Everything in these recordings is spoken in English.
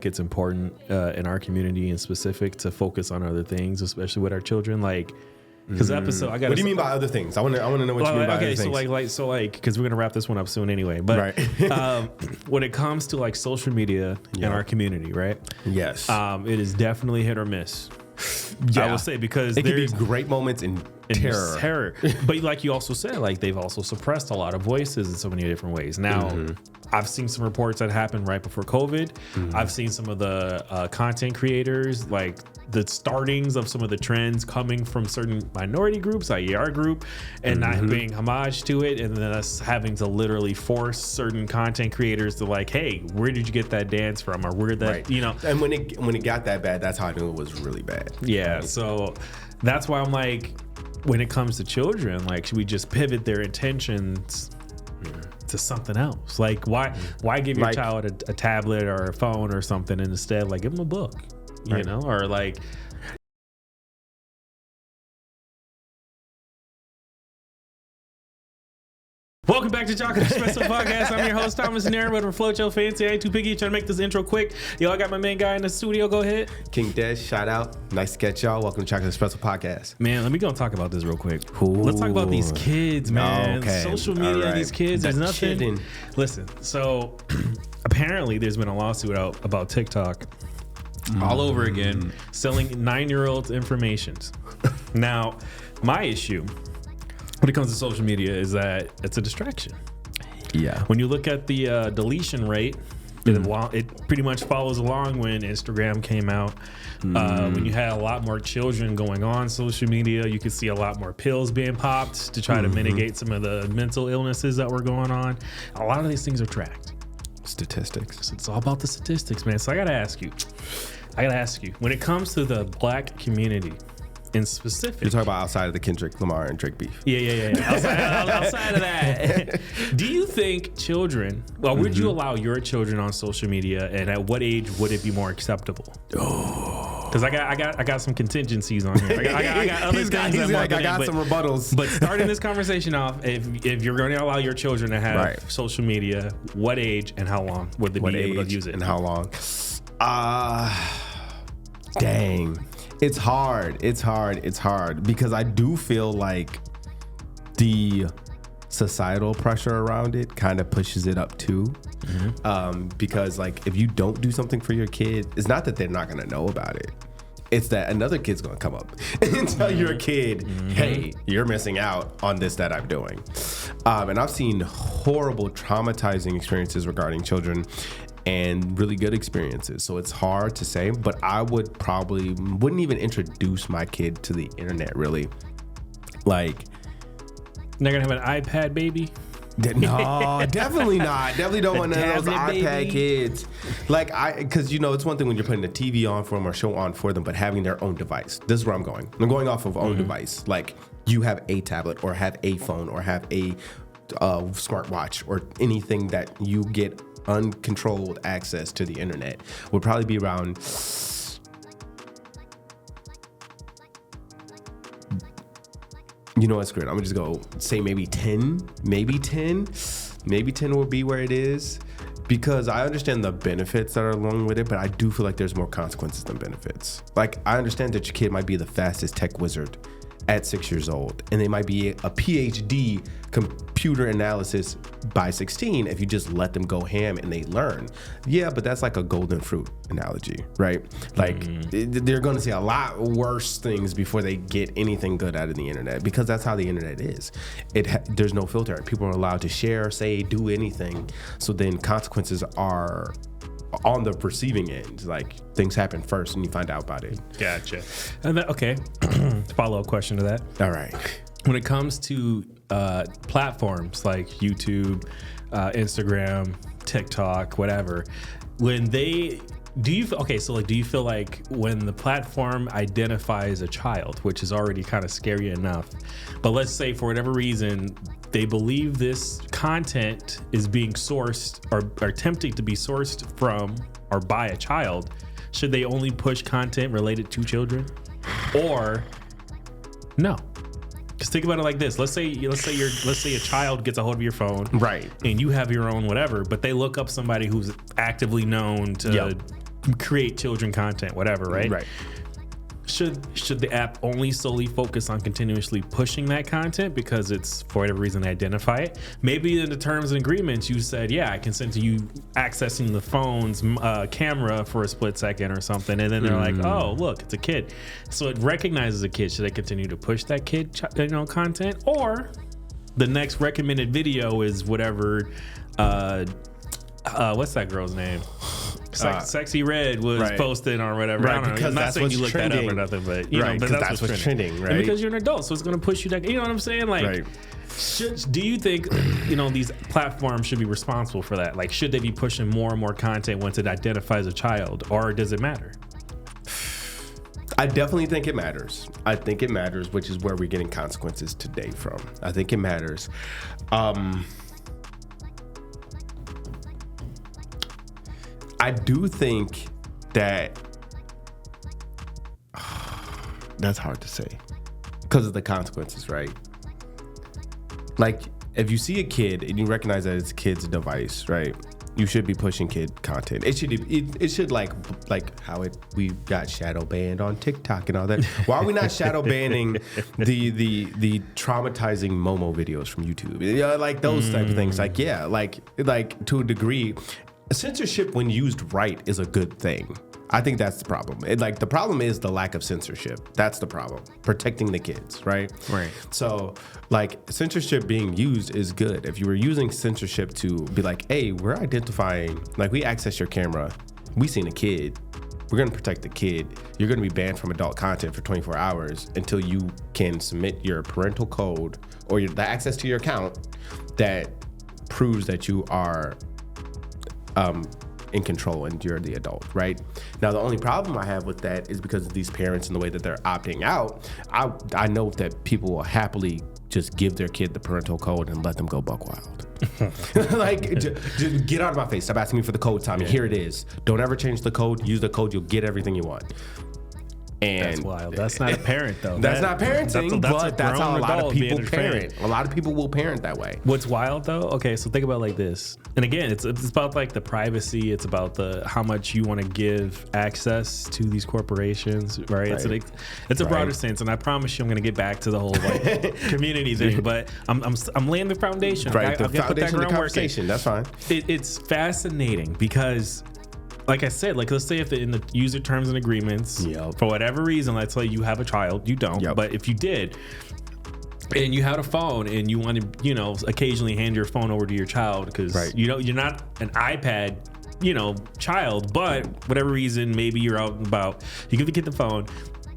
it's important in our community in specific to focus on other things, especially with our children. Like, because episode, What do you mean by other things? I want to know what you mean by other things. Okay, because we're gonna wrap this one up soon anyway. But when it comes to like social media in our community, right? Yes, it is definitely hit or miss. Yeah. I will say, because it can be great moments in terror. But like you also said, like they've also suppressed a lot of voices in so many different ways. Now, I've seen some reports that happened right before COVID. I've seen some of the content creators, like the startings of some of the trends coming from certain minority groups, like our group, and not paying homage to it, and then us having to literally force certain content creators to like, hey, where did you get that dance from, or where that, you know? And when it got that bad, that's how I knew it was really bad. Yeah, right? So that's why I'm like, when it comes to children, like, should we just pivot their intentions to something else? Like, why give your child a tablet or a phone or something, and instead, like, give them a book, you know, or like. Welcome back to Chocolate Espresso Podcast. I'm your host, Thomas Nair, but Float Your Fancy. I ain't too picky, trying to make this intro quick. Yo, I got my main guy in the studio. Go ahead. King Des, shout out. Nice to catch y'all. Welcome to Chocolate Espresso Podcast. Man, let me go and talk about this real quick. Let's talk about these kids, man. Social media, these kids, there's nothing. Kidding. Listen, so apparently there's been a lawsuit out about TikTok all over again, selling 9-year-olds informations. Now, my issue when it comes to social media is that it's a distraction. Yeah. When you look at the deletion rate, it pretty much follows along when Instagram came out. When you had a lot more children going on social media, you could see a lot more pills being popped to try to mitigate some of the mental illnesses that were going on. A lot of these things are tracked. Statistics. So it's all about the statistics, man. So I gotta ask you, when it comes to the Black community, in specific, you're talking about outside of the Kendrick Lamar and Drake beef. Yeah. Outside of that, do you think children? Well, would you allow your children on social media, and at what age would it be more acceptable? Because I got some contingencies on here. I got other things. I got some rebuttals. But starting this conversation off, if you're going to allow your children to have social media, what age and how long would they be able to use it? And how long? Dang. It's hard because I do feel like the societal pressure around it kind of pushes it up too. Because like, if you don't do something for your kid, it's not that they're not going to know about it. It's that another kid's going to come up and tell your kid, hey, you're missing out on this that I'm doing. And I've seen horrible, traumatizing experiences regarding children and really good experiences. So it's hard to say, but I wouldn't even introduce my kid to the internet, really. Like, they're gonna have an iPad baby? No, definitely not. Definitely don't want none of those iPad kids. Like, because it's one thing when you're putting a TV on for them or show on for them, but having their own device. This is where I'm going. I'm going off of own device. Like, you have a tablet or have a phone or have a smartwatch or anything that you get uncontrolled access to the internet would probably be around what's great. I'm gonna just go say maybe 10 will be where it is, because I understand the benefits that are along with it, but I do feel like there's more consequences than benefits. Like, I understand that your kid might be the fastest tech wizard at 6 years old, and they might be a PhD computer analysis by 16 if you just let them go ham and they learn. Yeah, but that's like a golden fruit analogy, right? Like, they're going to see a lot worse things before they get anything good out of the internet, because that's how the internet is. There's no filter. People are allowed to share, say, do anything. So then consequences are on the receiving end. Like, things happen first and you find out about it. Gotcha. And then, okay, follow-up question to that. All right. When it comes to platforms like YouTube, Instagram, TikTok, whatever, do you feel like when the platform identifies a child, which is already kind of scary enough, but let's say for whatever reason they believe this content is being sourced or attempting to be sourced from or by a child, should they only push content related to children, or no? Because think about it like this. Let's say a child gets a hold of your phone, right, and you have your own whatever, but they look up somebody who's actively known to create children content, whatever, right? Right. Should the app only solely focus on continuously pushing that content because it's for whatever reason they identify it? Maybe in the terms and agreements you said, yeah, I consent to you accessing the phone's camera for a split second or something, and then they're like, oh, look, it's a kid, so it recognizes a kid. Should they continue to push that kid, content, or the next recommended video is whatever? What's that girl's name? Sexy Red was posted on whatever. Right, I don't know. because I'm not that's saying what's you look trending. that up or nothing, but you know, but that's what's trending, right? And because you're an adult, so it's going to push you. You know what I'm saying? Like, do you think these platforms should be responsible for that? Like, should they be pushing more and more content once it identifies a child, or does it matter? I definitely think it matters. I think it matters, which is where we're getting consequences today from. I think it matters. I do think that that's hard to say because of the consequences, right? Like, if you see a kid and you recognize that it's a kid's device, right? You should be pushing kid content. It should like how we got shadow banned on TikTok and all that. Why are we not shadow banning the traumatizing Momo videos from YouTube? Yeah, like those type of things. Like, yeah, like to a degree. Censorship, when used right, is a good thing. I think that's the problem. The problem is the lack of censorship. That's the problem. Protecting the kids, right? Right. So, censorship being used is good. If you were using censorship to be like, hey, we're identifying, we access your camera, we seen a kid, we're gonna protect the kid. You're gonna be banned from adult content for 24 hours until you can submit your parental code or the access to your account that proves that you are in control and you're the adult, right? Now, the only problem I have with that is because of these parents and the way that they're opting out. I know that people will happily just give their kid the parental code and let them go buck wild. Just get out of my face. Stop asking me for the code, Tommy. Here it is. Don't ever change the code. Use the code. You'll get everything you want. And that's wild. That's not a parent, though. That's not parenting, but that's how a lot of people parent. A lot of people will parent that way. What's wild, though? Okay, so think about it like this. And again, it's about the privacy. It's about how much you want to give access to these corporations, right? It's a broader sense, and I promise you, I'm going to get back to the whole community thing. But I'm laying the foundation. Right, the foundation of the conversation. That's fine. It's fascinating because, like I said, let's say if in the user terms and agreements, for whatever reason, let's say you have a child, you don't, but if you did, and you had a phone and you want to, occasionally hand your phone over to your child because, you're not an iPad, child, but whatever reason, maybe you're out and about, you give the kid the phone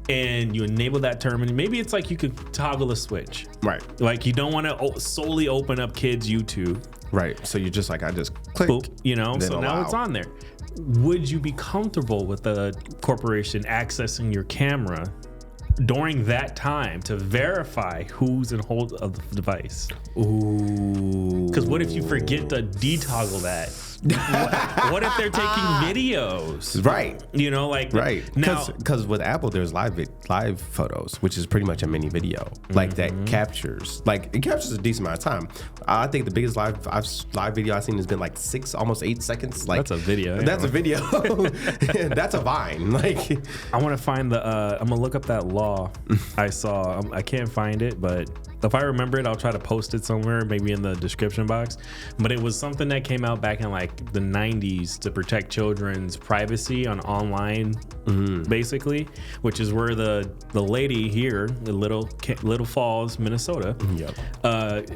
and you enable that term, and maybe it's like you could toggle a switch. Right. Like you don't want to solely open up kids' YouTube. Right. So you're just I just click. Boop, so now it's on there. Would you be comfortable with the corporation accessing your camera during that time to verify who's in hold of the device? Ooh. Because what if you forget to detoggle that? What if they're taking videos? Right. Right. Now, because with Apple, there's live photos, which is pretty much a mini video, that captures, it captures a decent amount of time. I think the biggest live video I've seen has been almost 8 seconds. That's a video. That's a video. That's a Vine. I want to find I'm gonna look up that law I saw. I can't find it, but if I remember it, I'll try to post it somewhere, maybe in the description box. But it was something that came out back in the 90s to protect children's privacy on online, basically, which is where the lady here, the Little Falls, Minnesota,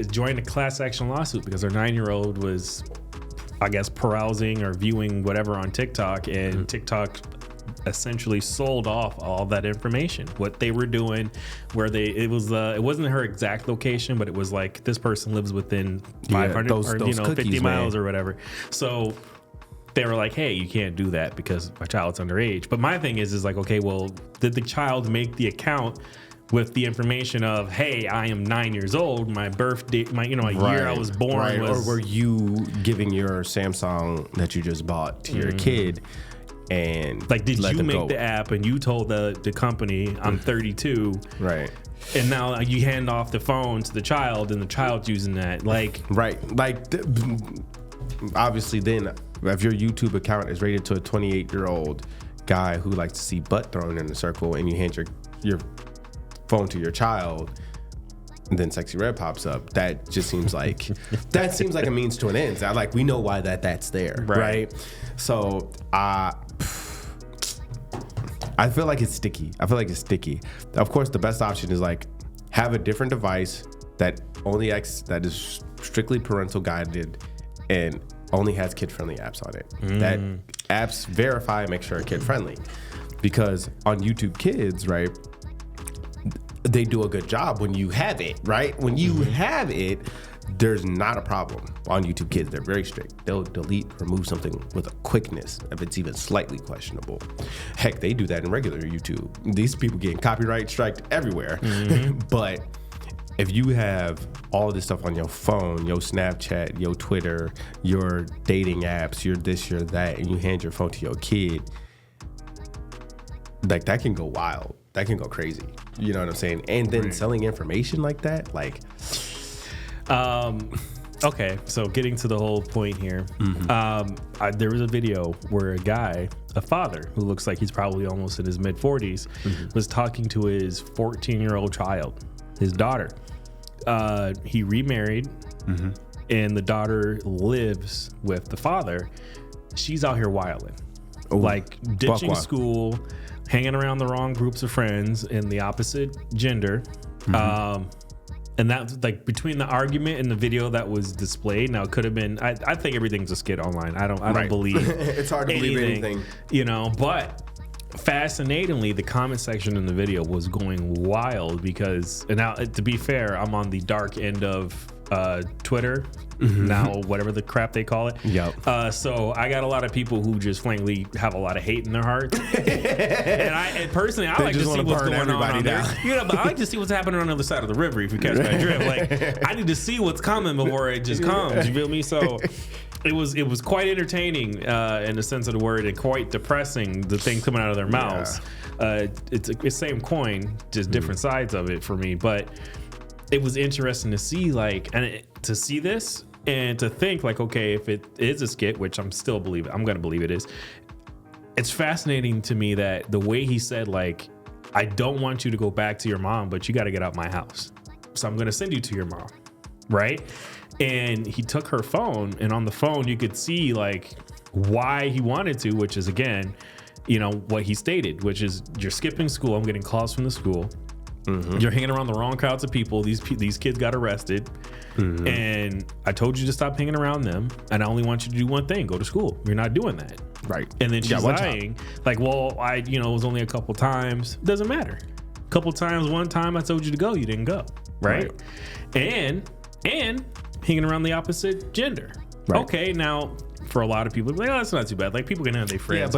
joined a class action lawsuit because her 9-year-old was, I guess, carousing or viewing whatever on TikTok, and TikTok essentially sold off all that information, what they were doing, it wasn't her exact location, but it was this person lives within 500 those or cookies, 50 miles or whatever. So they were like, hey, you can't do that because my child's underage. But my thing is okay, well, did the child make the account with the information of, hey, I am 9 years old, my birthday, year I was born was... Or were you giving your Samsung that you just bought to your kid? And did you make the app and you told the company I'm 32, right? And now you hand off the phone to the child and the child's using that, obviously then if your YouTube account is rated to a 28-year-old guy who likes to see butt thrown in a circle, and you hand your phone to your child, and then Sexy Red pops up, that just seems like a means to an end. Like, we know why that's there, right? So I feel like it's sticky. Of course, the best option is like have a different device that is strictly parental guided and only has kid-friendly apps on it. That apps verify and make sure it's kid-friendly. Because on YouTube Kids, right, they do a good job when you have it, right? When you have it, there's not a problem. On YouTube Kids, they're very strict. They'll delete, remove something with a quickness if it's even slightly questionable. Heck, they do that in regular YouTube. These people getting copyright striked everywhere. But if you have all of this stuff on your phone, your Snapchat, your Twitter, your dating apps, your this, your that, and you hand your phone to your kid, like, that can go wild. That can go crazy. You know what I'm saying? And then selling information like that, like... Okay, so getting to the whole point here. There was a video where a father who looks like he's probably almost in his mid-40s, was talking to his 14-year-old child, his daughter. He remarried, and the daughter lives with the father. She's out here wilding, like ditching school, hanging around the wrong groups of friends in the opposite gender. And that's like between the argument and the video that was displayed. Now it could have been. I think everything's a skit online. I don't believe it's hard to believe anything, you know. But fascinatingly, the comment section in the video was going wild because, and now to be fair, I'm on the dark end of Twitter now, whatever the crap they call it. So I got a lot of people who just frankly have a lot of hate in their hearts. and personally, I like to see what's going on there. But I like to see what's happening on the other side of the river. If you catch my drift, like I need to see what's coming before it just comes. You feel me? So it was quite entertaining in the sense of the word, and quite depressing. The thing coming out of their mouths. It's the same coin, just different sides of it for me, but. It was interesting to see, to see this and to think, like, okay, if it is a skit, which I'm going to believe it is. It's fascinating to me that the way he said, like, I don't want you to go back to your mom, but you got to get out my house. So I'm going to send you to your mom, right? And he took her phone, and on the phone, you could see, like, why he wanted to, which is, again, you know, what he stated, which is you're skipping school. I'm getting calls from the school. You're hanging around the wrong crowds of people. These kids got arrested, and I told you to stop hanging around them. And I only want you to do one thing: go to school. You're not doing that, right? And then she's lying, like, "Well, it was only a couple times. Doesn't matter. A couple times, one time I told you to go, you didn't go, right? And hanging around the opposite gender. Right. Okay, now." For a lot of people, like, that's not too bad. Like, people can have their friends.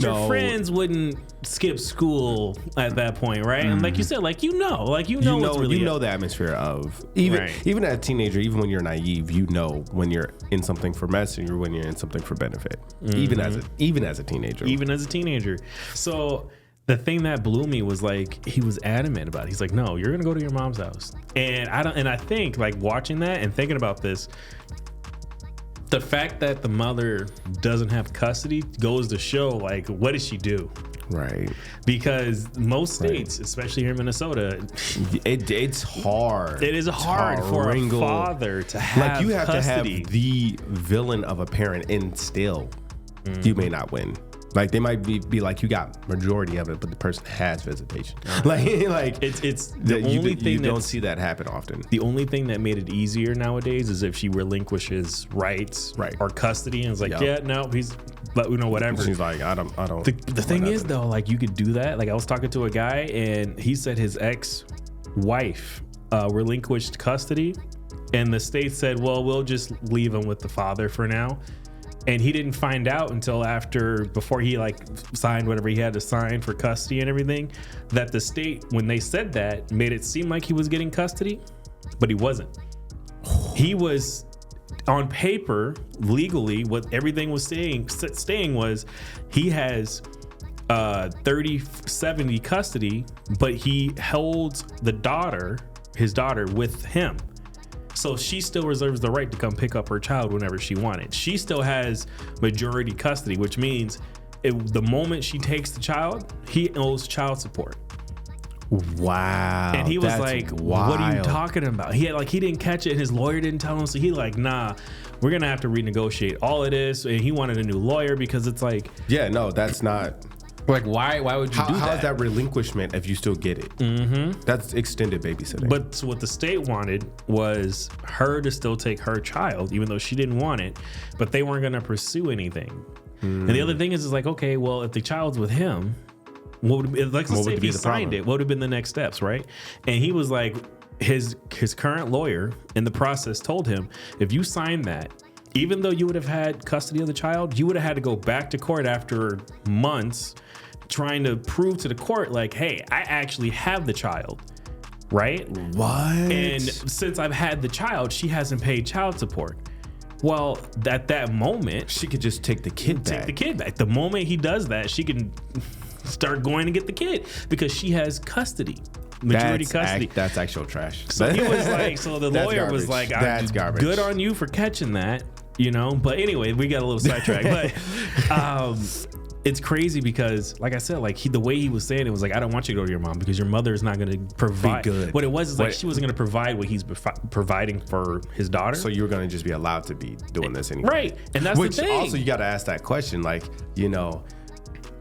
Your friends wouldn't skip school at that point, right? And like you said, you know what's really the atmosphere of even as a teenager, even when you're naive, you know when you're in something for mess and when you're in something for benefit. Even as a teenager. So the thing that blew me was like he was adamant about it. He's like, no, you're gonna go to your mom's house, and I think like watching that and thinking about this. The fact that the mother doesn't have custody goes to show, like, what does she do? Right. Because most states, especially here in Minnesota, it's hard. It is hard for a father to have you have custody. To have the villain of a parent, and still you may not win. Like, they might be like, you got majority of it, but the person has visitation. It's the only thing you don't see that happen often. The only thing that made it easier nowadays is if she relinquishes rights or custody, and it's like, whatever. She's like, I don't. The thing is, though, like, you could do that. Like, I was talking to a guy, and he said his ex-wife relinquished custody, and the state said, well, we'll just leave him with the father for now. And he didn't find out until before he signed whatever he had to sign for custody and everything, that the state, when they said that, made it seem like he was getting custody, but he wasn't. He was on paper, legally, what everything was saying was he has 30-70 custody, but he holds his daughter with him. So she still reserves the right to come pick up her child whenever she wanted. She still has majority custody, which means the moment she takes the child, he owes child support. Wow. And he was like, what are you talking about? He didn't catch it and his lawyer didn't tell him. So he like, nah, we're going to have to renegotiate all of this. And he wanted a new lawyer because it's like, yeah, no, that's not. Like, why would you do that? How is that relinquishment if you still get it? Mm-hmm. That's extended babysitting. But so what the state wanted was her to still take her child, even though she didn't want it, but they weren't going to pursue anything. And the other thing is like, okay, well, if the child's with him, let's say if he signed it, what would have been the next steps, right? And he was like, his current lawyer in the process told him, if you sign that, even though you would have had custody of the child, you would have had to go back to court after months trying to prove to the court, like, hey, I actually have the child, right? What? And since I've had the child, she hasn't paid child support. Well, at that moment, she could just take the kid back. The moment he does that, she can start going to get the kid because she has custody. Majority custody. That's actual trash. So he was like, so the lawyer was like, that's garbage. Good on you for catching that, you know? But anyway, we got a little sidetracked. But it's crazy because, like I said, like the way he was saying it was like, I don't want you to go to your mom because your mother is not going to provide. Good. What it was is like she wasn't going to provide what he's providing for his daughter. So you were going to just be allowed to be doing this anyway. Right. And that's the thing. Also, you got to ask that question, like, you know,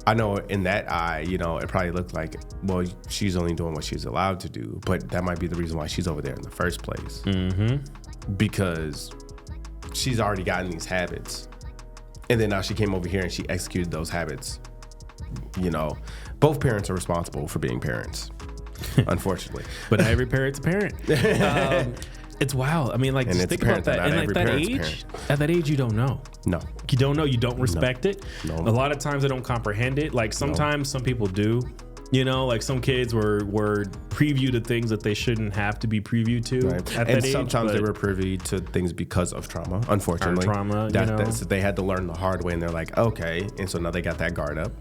I know in that eye, you know, it probably looked like, well, she's only doing what she's allowed to do, but that might be the reason why she's over there in the first place. Mm-hmm. Because she's already gotten these habits. And then now she came over here and she executed those habits. You know, both parents are responsible for being parents, unfortunately. But not every parent's a parent. It's wild. I mean, like, just think about that. And like at that age, you don't know. No. You don't know. You don't respect it. No. A lot of times they don't comprehend it. Like sometimes some people do. You know, like some kids were preview to things that they shouldn't have to be previewed to at that age. Sometimes they were privy to things because of trauma, unfortunately. Trauma, so they had to learn the hard way, and they're like, okay. And so now they got that guard up,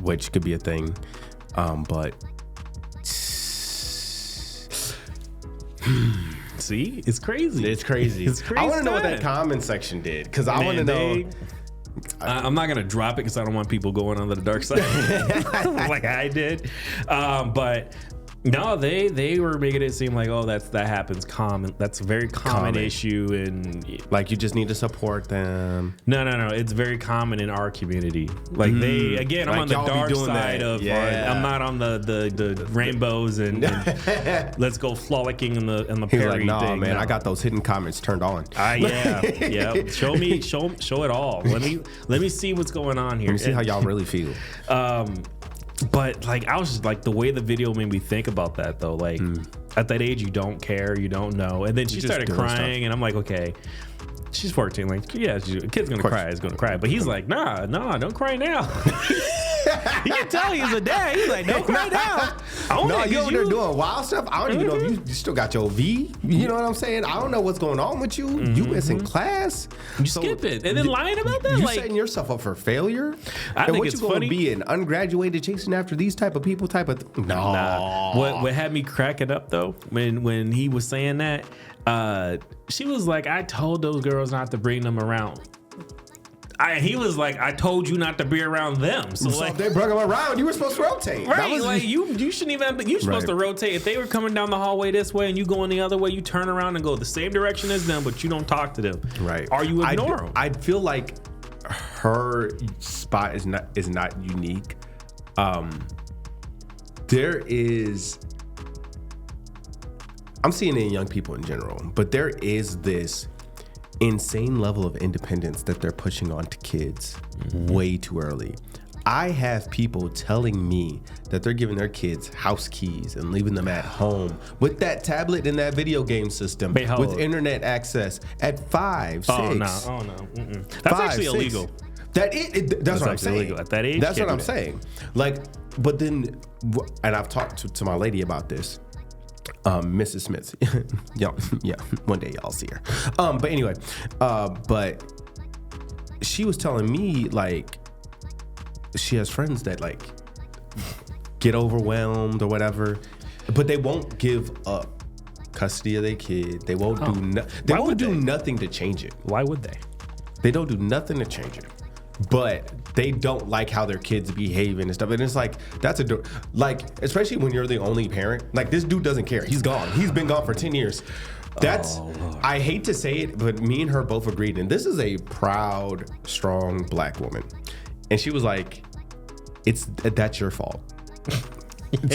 which could be a thing. But see, it's crazy. It's crazy. I want to know what that comment section did, because I want to know. I'm not gonna drop it because I don't want people going on the dark side like I did. But no, they were making it seem like, oh, that happens common. That's a very common issue, and like you just need to support them. No, it's very common in our community. Like I'm like on the dark side of. Yeah. I'm not on the rainbows and let's go frolicking in the He's Perry like, thing. Man, I got those hidden comments turned on. Yeah. Show it all. Let me see what's going on here. Let me see how y'all really feel. But like, I was just like, the way the video made me think about that though, like at that age, you don't care, you don't know. And then she started crying and I'm like, okay, she's 14. Like, yeah, a kid's going to cry, is going to cry. But he's like, nah, don't cry now. You can tell he's a dad. He's like, don't cry now. You over there doing wild stuff. I don't even know if you still got your V. You know what I'm saying? I don't know what's going on with you. You missing class. You skip it. And then lying about that? You setting yourself up for failure? I think it's funny. Be an ungraduated chasing after these type of people No. Nah. What had me cracking up, though, when he was saying that, she was like, I told those girls not to bring them around. He was like, I told you not to be around them. So like, they brought them around. You were supposed to rotate. Right. Like you shouldn't even. You're supposed to rotate. If they were coming down the hallway this way and you going the other way, you turn around and go the same direction as them, but you don't talk to them. Right. Or you ignore them. I feel like her spot is not unique. There is. I'm seeing it in young people in general, but there is this insane level of independence that they're pushing onto kids way too early. I have people telling me that they're giving their kids house keys and leaving them at home with that tablet and that video game system with internet access at 5, 6. Oh no. Mm-mm. That's actually illegal. That's what I'm saying. Illegal. At that age, that's what I'm saying. Like, but then, and I've talked to my lady about this. Mrs. Smith. yeah, one day y'all see her. But anyway, but she was telling me like she has friends that like get overwhelmed or whatever, but they won't give up custody of their kid. They won't do nothing to change it. Why would they? They don't do nothing to change it. But they don't like how their kids behave and stuff. And it's like, especially when you're the only parent, like this dude doesn't care. He's gone. He's been gone for 10 years. I hate to say it, but me and her both agreed. And this is a proud, strong black woman. And she was like, that's your fault. And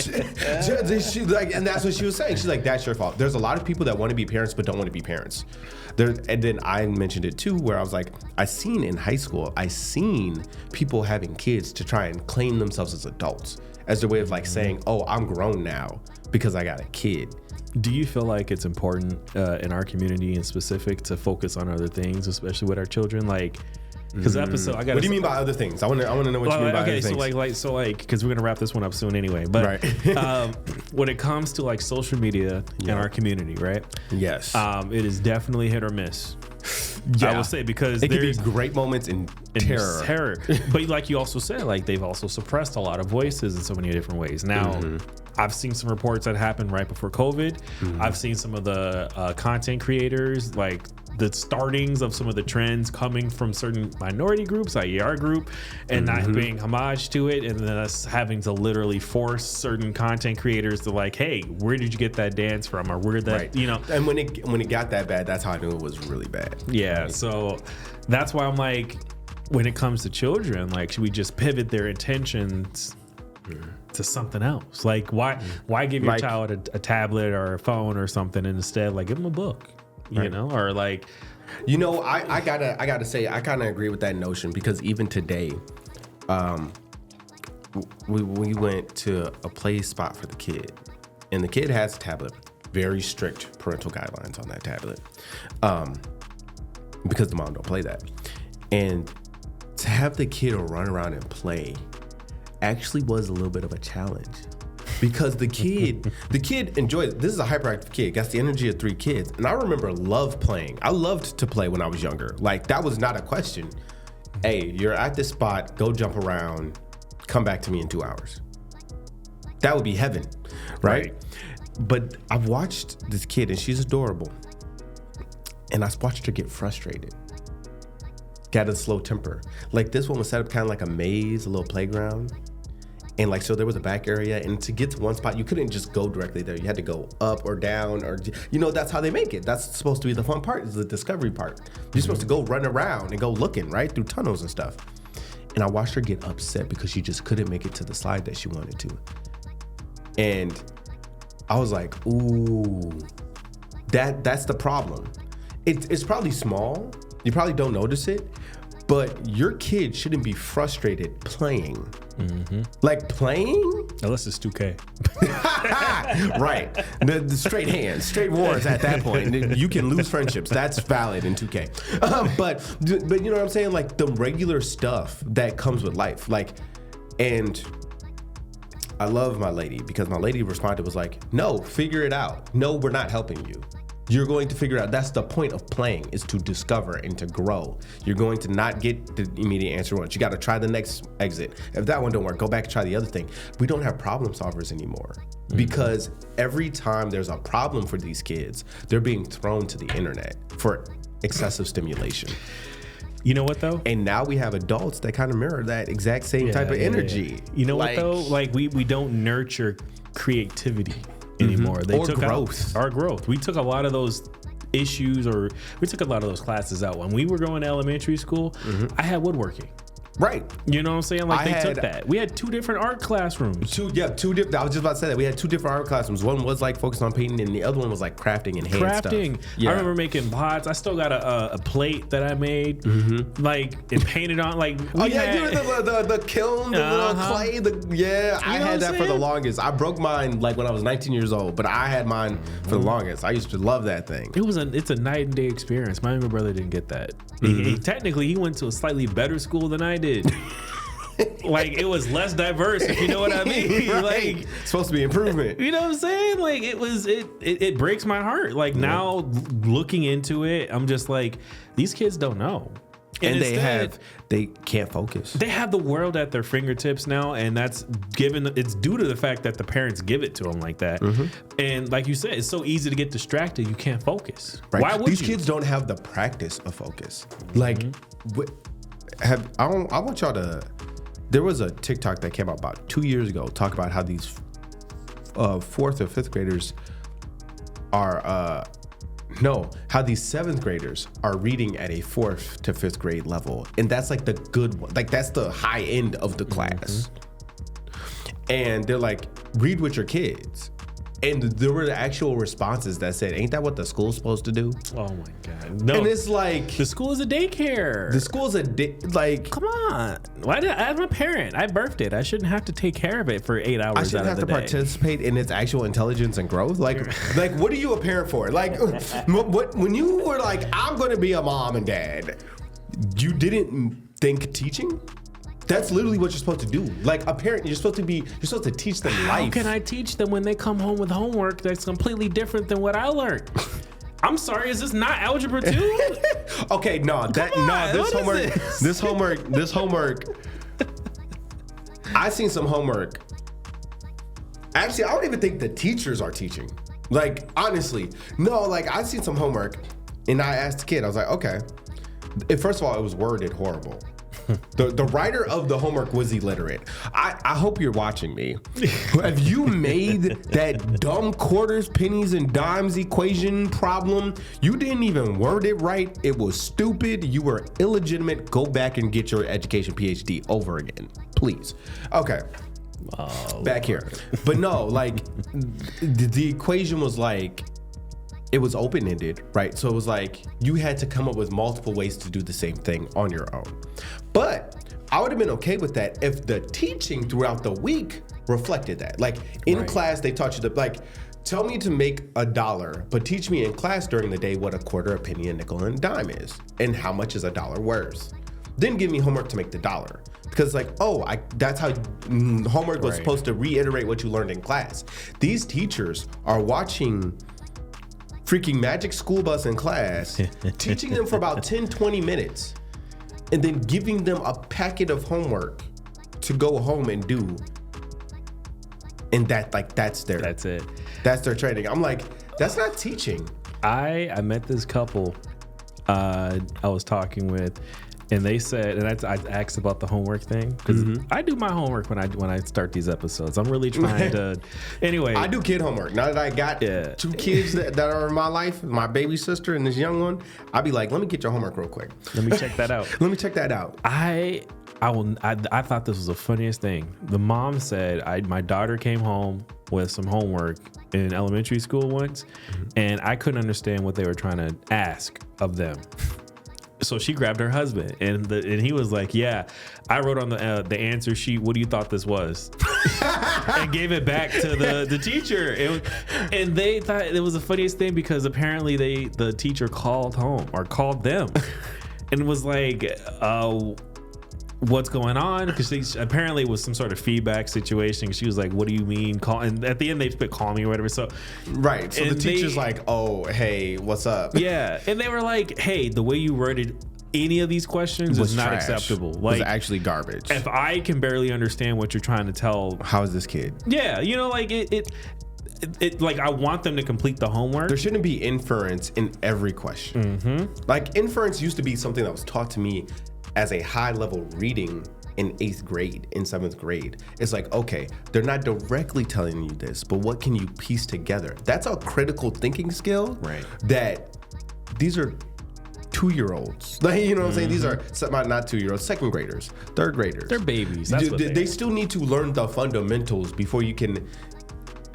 that's what she was saying. She's like, that's your fault. There's a lot of people that want to be parents but don't want to be parents. And then I mentioned it too, where I was like, in high school, I seen people having kids to try and claim themselves as adults, as their way of like saying, oh, I'm grown now because I got a kid. Do you feel like it's important in our community in specific to focus on other things, especially with our children? Like, because episode, I got. What do you mean by other things? I want to know what you mean by other things. Okay, because we're gonna wrap this one up soon anyway. But when it comes to like social media in our community, right? Yes. It is definitely hit or miss. Yeah. I will say, because it could be great moments in terror. But like you also said, like they've also suppressed a lot of voices in so many different ways. Now, I've seen some reports that happened right before COVID. I've seen some of the content creators, like the startings of some of the trends coming from certain minority groups, i.e. our group, and not paying homage to it, and then us having to literally force certain content creators to like, hey, where did you get that dance from, or where that, you know? And when it got that bad, that's how I knew it was really bad. Yeah, so that's why I'm like, when it comes to children, like, should we just pivot their intentions to something else? Like, why give your child a tablet or a phone or something, and instead, like, give them a book, you know, or like, you know, I gotta say, I kind of agree with that notion, because even today, we went to a play spot for the kid, and the kid has a tablet. Very strict parental guidelines on that tablet, because the mom don't play that, and to have the kid run around and play actually was a little bit of a challenge, because the kid enjoys it. This is a hyperactive kid, got the energy of 3 kids. And I remember I loved to play when I was younger. Like, that was not a question. Hey, you're at this spot, go jump around, come back to me in 2 hours. That would be heaven, right? But I've watched this kid, and she's adorable, and I've watched her get frustrated, got a slow temper. Like, this one was set up kind of like a maze, a little playground. And like, so there was a back area, and to get to one spot, you couldn't just go directly there. You had to go up or down, or, you know, that's how they make it. That's supposed to be the fun part, is the discovery part. You're supposed to go run around and go looking, right, through tunnels and stuff. And I watched her get upset because she just couldn't make it to the slide that she wanted to. And I was like, ooh, that's the problem. It's probably small. You probably don't notice it, but your kid shouldn't be frustrated playing. Like, playing? Unless it's 2K. Right. The straight hands, straight wars at that point. You can lose friendships. That's valid in 2K. But you know what I'm saying? Like, the regular stuff that comes with life. Like, and I love my lady, because my lady responded, was like, no, figure it out. No, we're not helping you. You're going to figure out. That's the point of playing, is to discover and to grow. You're going to not get the immediate answer once. You got to try the next exit. If that one don't work, go back and try the other thing. We don't have problem solvers anymore, because every time there's a problem for these kids, they're being thrown to the internet for excessive stimulation. You know what though? And now we have adults that kind of mirror that exact same type of energy. You know what though? Like, we don't nurture creativity anymore. They took out our growth. We took a lot of those issues, or we took a lot of those classes out. When we were going to elementary school, I had woodworking. Right. You know what I'm saying? Like, they took that. We had 2 different art classrooms. Two different. I was just about to say that. We had 2 different art classrooms. One was like focused on painting, and the other one was like crafting and hand stuff. Yeah. I remember making pots. I still got a plate that I made, like, and painted on. Like, you remember the kiln, the little clay. I had that for the longest. I broke mine like when I was 19 years old, but I had mine for the longest. I used to love that thing. It's a night and day experience. My younger brother didn't get that. Technically, he went to a slightly better school than I did. Like, it was less diverse, if you know what I mean. Right. Like, it's supposed to be improvement. You know what I'm saying? Like, it breaks my heart. Like, now looking into it, I'm just like, these kids don't know. And they can't focus. They have the world at their fingertips now, and it's due to the fact that the parents give it to them like that. And like you said, it's so easy to get distracted. You can't focus. Right. Why would these kids don't have the practice of focus? Like, I want y'all to. There was a TikTok that came out about 2 years ago, talk about how these 4th or 5th graders are. How these 7th graders are reading at a 4th to 5th grade level. And that's like the good one. Like that's the high end of the class. And they're like, read with your kids. And there were actual responses that said, ain't that what the school's supposed to do? Oh my God. No. And it's like, the school is a daycare. The school's like, come on. I'm a parent. I birthed it. I shouldn't have to take care of it for 8 hours. I shouldn't have to participate in its actual intelligence and growth. Like what are you a parent for? Like, when you were like, I'm going to be a mom and dad, you didn't think teaching? That's literally what you're supposed to do. Like a parent, you're supposed to teach them life. How can I teach them when they come home with homework that's completely different than what I learned? I'm sorry, is this not algebra 2? Okay, this homework. I've seen some homework. Actually, I don't even think the teachers are teaching. Like, honestly, no, like I've seen some homework and I asked the kid, I was like, okay. First of all, it was worded horrible. The writer of the homework was illiterate. I hope you're watching me. Have you made that dumb quarters, pennies, and dimes equation problem? You didn't even word it right. It was stupid. You were illegitimate. Go back and get your education PhD over again, please. Okay. Back here. But no, like the equation was like, it was open-ended, right? So it was like you had to come up with multiple ways to do the same thing on your own. But I would have been okay with that if the teaching throughout the week reflected that. Like in class, they taught you to tell me to make $1, but teach me in class during the day what a quarter, a penny, a nickel, and a dime is, and how much is $1 worth. Then give me homework to make the $1. Because that's how homework was supposed to reiterate what you learned in class. These teachers are watching freaking Magic School Bus in class, teaching them for about 10, 20 minutes, and then giving them a packet of homework to go home and do. And that's their training. I'm like, that's not teaching. I met this couple I was talking with, and they said, and I asked about the homework thing, because I do my homework when I start these episodes. I'm really trying to. Anyway, I do kid homework. Now that I got 2 kids that are in my life, my baby sister and this young one, I'll be like, let me get your homework real quick. Let me check that out. I thought this was the funniest thing. The mom said, my daughter came home with some homework in elementary school once, and I couldn't understand what they were trying to ask of them. So she grabbed her husband, and he was like, yeah, I wrote on the answer sheet, what do you thought this was? And gave it back to the teacher. And they thought it was the funniest thing, because apparently the teacher called them and was like, what's going on? Because apparently it was some sort of feedback situation. She was like, what do you mean call? And at the end they put call me or whatever. So the teacher's like, oh, hey, what's up? Yeah. And they were like, hey, the way you worded any of these questions is not acceptable. Like, was actually garbage. If I can barely understand what you're trying to tell, how is this kid? Yeah, like it like, I want them to complete the homework. There shouldn't be inference in every question. Like inference used to be something that was taught to me as a high level reading in 8th grade, in 7th grade. It's like, okay, they're not directly telling you this, but what can you piece together? That's a critical thinking skill, right? That these are 2-year-olds. Like, you know what I'm saying? These are not 2-year-olds, 2nd graders, 3rd graders. They're babies. That's what they still need to learn the fundamentals before you can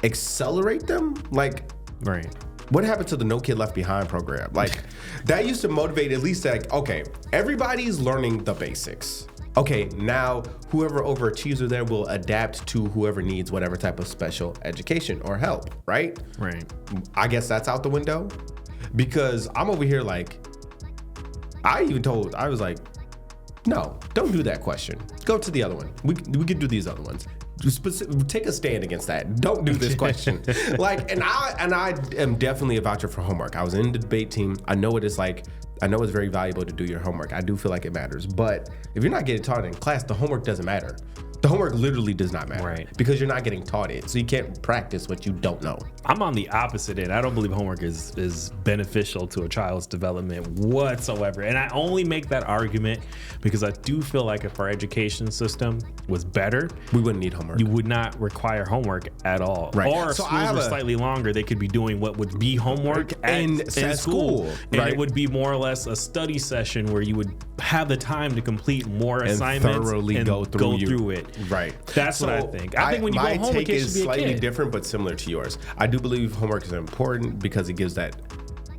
accelerate them. Like, right. What happened to the No Kid Left Behind program? Like, that used to motivate at least like, okay, everybody's learning the basics. Okay, now whoever overachieves there will adapt to whoever needs whatever type of special education or help, right? Right. I guess that's out the window, because I'm over here like, I was like, No, don't do that question. Go to the other one. We could do these other ones. Take a stand against that. Don't do this question. And I am definitely a voucher for homework. I was in the debate team. I know what it's like. I know it's very valuable to do your homework. I do feel like it matters. But if you're not getting taught in class, the homework doesn't matter. The homework literally does not matter. Right. Because you're not getting taught it. So you can't practice what you don't know. I'm on the opposite end. I don't believe homework is beneficial to a child's development whatsoever. And I only make that argument because I do feel like if our education system was better, we wouldn't need homework. You would not require homework at all. Right. Or if schools were slightly longer, they could be doing what would be homework in school. And right. it would be more or less a study session where you would have the time to complete more assignments thoroughly and go through it. Right. That's what I think. I think when you go home, my it take should is be a slightly kid. different, but similar to yours. I do believe homework is important because it gives that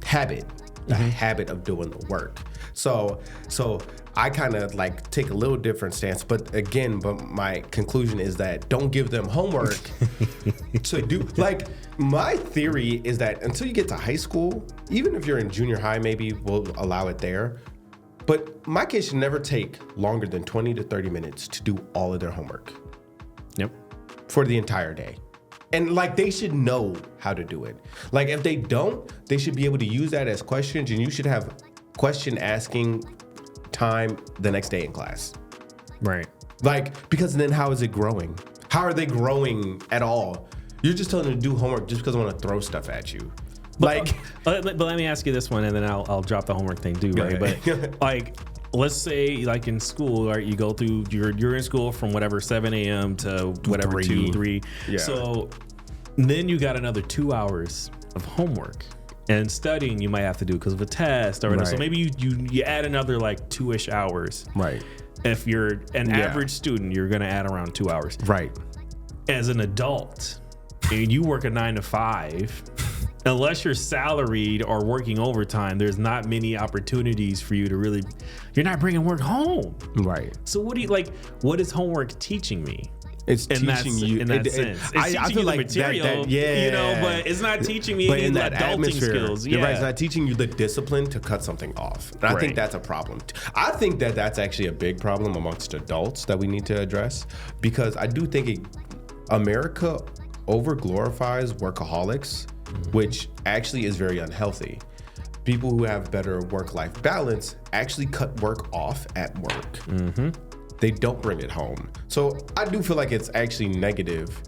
habit, the habit of doing the work. So I kind of like take a little different stance, but my conclusion is that don't give them homework to do. Like, my theory is that until you get to high school, even if you're in junior high, maybe we'll allow it there. But my kids should never take longer than 20 to 30 minutes to do all of their homework. Yep. For the entire day. And like, they should know how to do it. Like, if they don't, they should be able to use that as questions, and you should have question asking time the next day in class. Right. Like, because then how is it growing? How are they growing at all? You're just telling them to do homework just because I want to throw stuff at you. But let me ask you this one, and then I'll drop the homework thing too, right? But like, let's say like in school, right? You go through, you're in school from whatever 7 a.m. to whatever 2, 3. Yeah. So then you got another 2 hours of homework and studying you might have to do because of a test or whatever. Right. So maybe you add another like 2-ish hours. Right. If you're an average student, you're gonna add around 2 hours. Right. As an adult, and you work a 9 to 5. Unless you're salaried or working overtime, there's not many opportunities for you to really, you're not bringing work home. Right. So what is homework teaching me? It's teaching you in that sense. It's teaching I feel you like the material, but it's not teaching me any adulting skills. You're right, it's not teaching you the discipline to cut something off. And I think that's a problem. I think that that's actually a big problem amongst adults that we need to address, because I do think America over glorifies workaholics, which actually is very unhealthy. People who have better work-life balance actually cut work off at work. They don't bring it home. So I do feel like it's actually negative.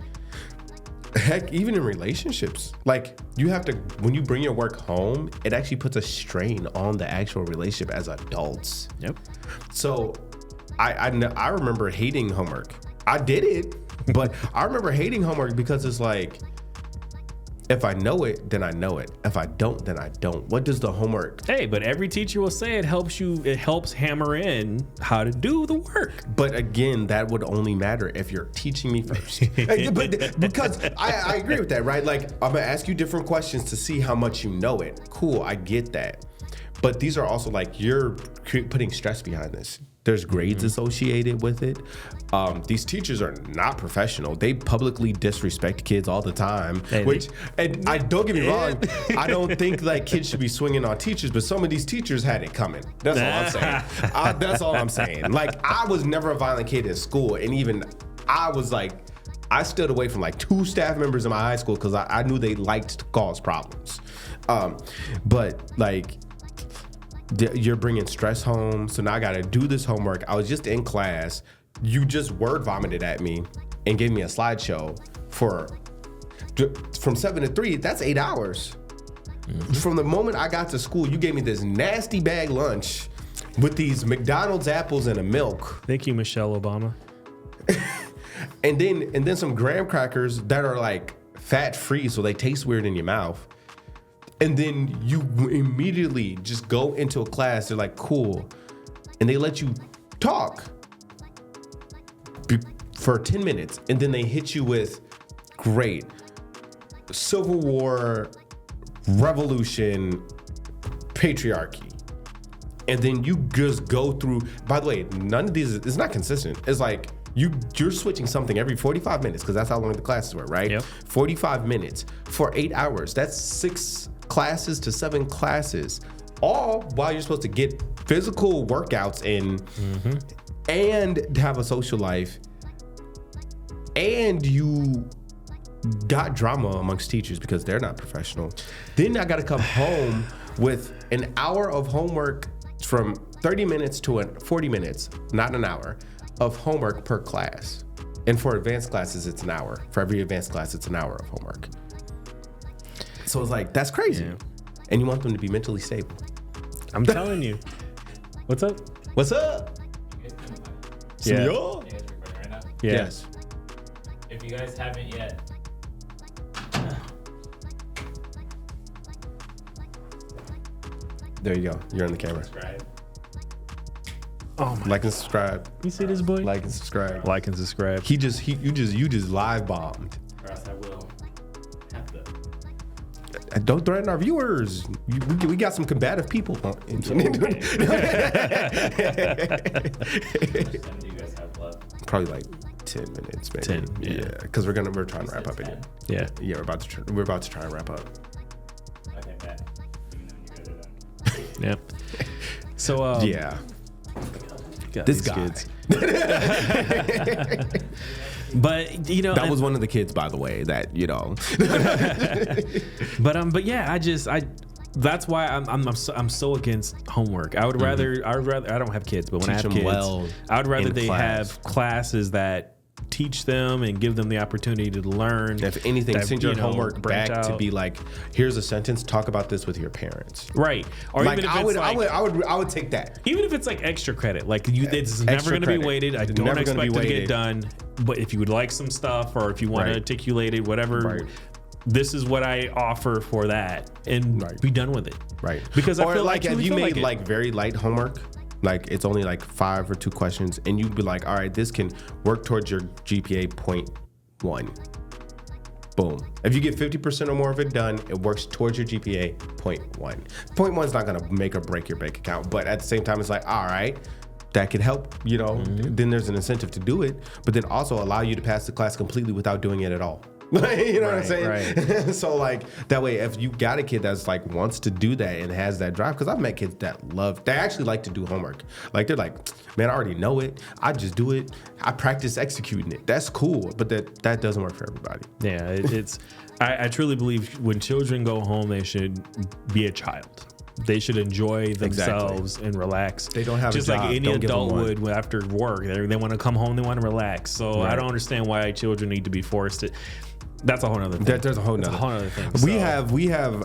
Heck, even in relationships, like you have to, when you bring your work home, it actually puts a strain on the actual relationship as adults. Yep. So I remember hating homework. I did it, but I remember hating homework because it's like, if I know it, then I know it. If I don't, then I don't. What does the homework? Hey, but every teacher will say it helps hammer in how to do the work. But again, that would only matter if you're teaching me first. Because I agree with that, right? Like, I'm gonna ask you different questions to see how much you know it. Cool, I get that. But these are also like, you're putting stress behind this. There's grades associated with it. These teachers are not professional. They publicly disrespect kids all the time. And I don't get me wrong, I don't think like kids should be swinging on teachers, but some of these teachers had it coming. That's all I'm saying. That's all I'm saying. Like, I was never a violent kid in school, and even I was like, I stood away from like 2 staff members in my high school because I knew they liked to cause problems. But like, you're bringing stress home, so now I gotta do this homework. I was just in class. You just word vomited at me and gave me a slideshow from 7 to 3. That's 8 hours. From the moment I got to school, you gave me this nasty bag lunch with these McDonald's apples and a milk. Thank you, Michelle Obama. and then some graham crackers that are like fat free, so they taste weird in your mouth. And then you immediately just go into a class. They're like, cool. And they let you talk for 10 minutes. And then they hit you with, great, Civil War, revolution, patriarchy. And then you just go through, by the way, none of these, it's not consistent. It's like, you're switching something every 45 minutes, because that's how long the classes were, right? Yep. 45 minutes for 8 hours. That's 6 classes to 7 classes, all while you're supposed to get physical workouts in and have a social life, and you got drama amongst teachers because they're not professional. Then I got to come home with an hour of homework from 30 minutes to 40 minutes, not an hour, of homework per class. And for advanced classes, it's an hour. For every advanced class, it's an hour of homework. So it's like, that's crazy. Yeah. And you want them to be mentally stable. I'm telling you. What's up? What's up? Yeah. You guys recording right now? Yeah. Yes. If you guys haven't yet, There you go. You're on the camera. subscribe. Oh my. Like and subscribe. You see this boy? Like and subscribe. Like and subscribe. You just live bombed. Or else I will have to. Don't threaten our viewers. We got some combative people. How much time do you guys have left? Probably like 10 minutes, maybe. 10, yeah. Because we're trying to wrap up again. Yeah. Yeah, we're about to try and wrap up. Okay, bet. You know when you guys are done. Yep. So Yeah. got This these guy. kids. But you know That was one of the kids, by the way, that, you know. but yeah, that's why I'm so against homework. I would rather I don't have kids, but when I Teach have them kids, well I would rather in they class. have classes that teach them and give them the opportunity to learn. If anything, that, send your you know, homework branch back to out. be like, here's a sentence, talk about this with your parents. Right. Or Like, even if I it's would take that. even if it's like extra credit, like it's never Extra going to be credit. weighted. I It's don't never gonna expect be it to get weighted. done. But if you would like some stuff, or if you want Right. to articulate it, whatever, Right. this is what I offer for that, and Right. be done with it. Right. Because I or feel like, I if truly you feel made like it. very light homework, like it's only like 5 or 2 questions, and you'd be like, all right, this can work towards your GPA 0.1. Boom. If you get 50% or more of it done, it works towards your GPA 0.1. 0.1 is not going to make or break your bank account, but at the same time, it's like, all right, that could help, you know, then there's an incentive to do it, but then also allow you to pass the class completely without doing it at all. You know what I'm saying? Right. So like that way, if you got a kid that's like wants to do that and has that drive, because I've met kids that they actually like to do homework. Like they're like, man, I already know it. I just do it. I practice executing it. That's cool, but that doesn't work for everybody. Yeah, it's. I truly believe when children go home, they should be a child. They should enjoy themselves and relax. They don't have just a job. like any Don't give them adult one. would after work. They want to come home. They want to relax. So I Right. don't understand why children need to be forced to. That's a whole other thing. There's a whole That's nother. a whole other thing. We So- have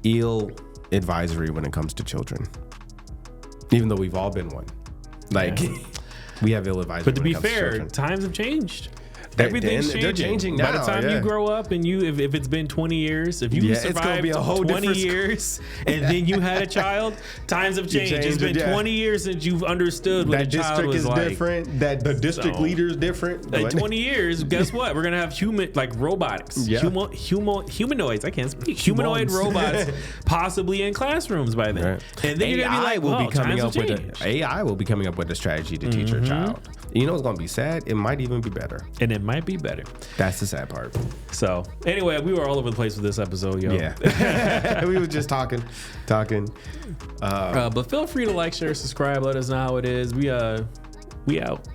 ill advisory when it comes to children, even though we've all been one. Like we have ill advisory. But to when be it comes fair, children. times have changed. They're Everything's changing By the now, time yeah. you grow up and if it's been 20 years, if you Yeah, it's gonna survived be a whole 20 different years and then you had a child, times have changed. It's changed been it, yeah. 20 years since you've understood what that a child district was is like. different. That the district So- leader is different. In But- 20 years, guess what? We're gonna have robotics, Yeah. humanoids. I can't speak. Humanoid Humans. robots, possibly in classrooms by then. Right. And then you're gonna be like, will "Whoa, be coming times up have with changed." AI will be coming up with a strategy to teach your child. You know what's gonna be sad? It might even be better. And it might be better. That's the sad part. So anyway, we were all over the place with this episode, yo. Yeah, we were just talking. But feel free to like, share, subscribe. Let us know how it is. We out.